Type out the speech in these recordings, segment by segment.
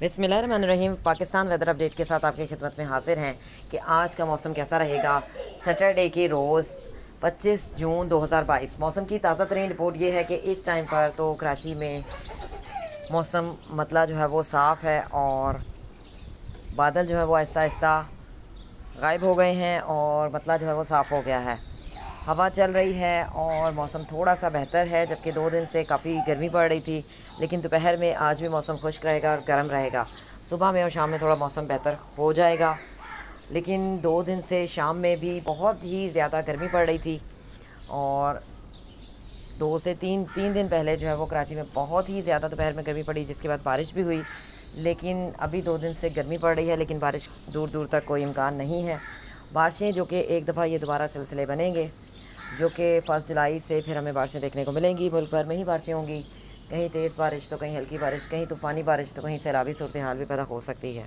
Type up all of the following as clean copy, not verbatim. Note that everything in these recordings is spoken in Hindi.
बिस्मिल्लाहिर्रहमानिर्रहीम। पाकिस्तान वेदर अपडेट के साथ आपकी खिदमत में हाजिर हैं कि आज का मौसम कैसा रहेगा। सैटरडे की रोज़ 25 जून 2022 मौसम की ताज़ा तरीन रिपोर्ट ये है कि इस टाइम पर तो कराची में मौसम मतला जो है वो साफ़ है और बादल जो है वो आहिस्ता आहिस्ता गायब हो गए हैं और मतला जो है वो साफ़ हो गया है। हवा चल रही है और मौसम थोड़ा सा बेहतर है, जबकि 2 दिन से काफ़ी गर्मी पड़ रही थी। लेकिन दोपहर में आज भी मौसम खुश्क रहेगा और गर्म रहेगा। सुबह में और शाम में थोड़ा मौसम बेहतर हो जाएगा, लेकिन 2 दिन से शाम में भी बहुत ही ज़्यादा गर्मी पड़ रही थी। और 2 से 3 दिन पहले जो है वो कराची में बहुत ही ज़्यादा दोपहर में गर्मी पड़ी, जिसके बाद बारिश भी हुई। लेकिन अभी 2 दिन से गर्मी पड़ रही है, लेकिन बारिश दूर दूर तक कोई इम्कान नहीं है। बारिशें जो कि एक दफ़ा ये दोबारा सिलसिले बनेंगे, जो कि 1 जुलाई से फिर हमें बारिशें देखने को मिलेंगी। मुल्क भर में ही बारिशें होंगी, कहीं तेज़ बारिश तो कहीं हल्की बारिश, कहीं तूफ़ानी बारिश तो कहीं सैलाबी सूरत हाल भी पैदा हो सकती है।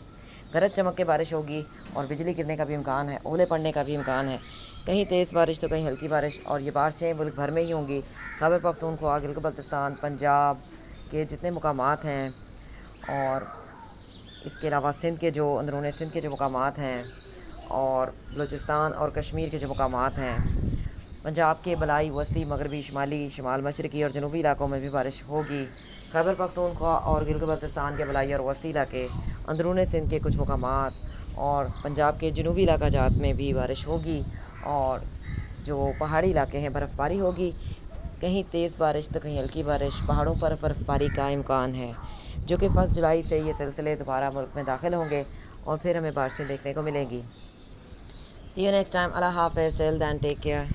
गरज चमक के बारिश होगी और बिजली गिरने का भी इम्कान है, ओले पड़ने का भी इम्कान है। कहीं तेज़ बारिश तो कहीं हल्की बारिश, और ये बारिशें मुल्क भर में ही होंगी। खैबर पख्तूनख्वा, गिलगित बल्तिस्तान, पंजाब के जितने मुकामात हैं, और इसके अलावा सिंध के जो अंदरूनी सिंध के जो मुकामात हैं, और बलूचिस्तान और कश्मीर के जो मुकामात हैं, पंजाब के बलाई, वसी, मगरबी, शुमाली, शुमाल मशरक़ी और जनूबी इलाकों में भी बारिश होगी। खैबर पख्तूनख्वा और गिलगित बल्तिस्तान के बलाई और वसी इलाके, अंदरूनी सिंध के कुछ मुकामात और पंजाब के जनूबी इलाका जात में भी बारिश होगी। और जो पहाड़ी इलाके हैं, बर्फ़बारी होगी, कहीं तेज़ बारिश तो कहीं हल्की बारिश। पहाड़ों पर बर्फ़बारी का इम्कान है, जो कि 1 जुलाई से ये सिलसिले दोबारा मुल्क में दाखिल होंगे और फिर हमें बारिशें देखने को मिलेंगी। See you next time. अल्लाह हाफ़िज़। Till then take care.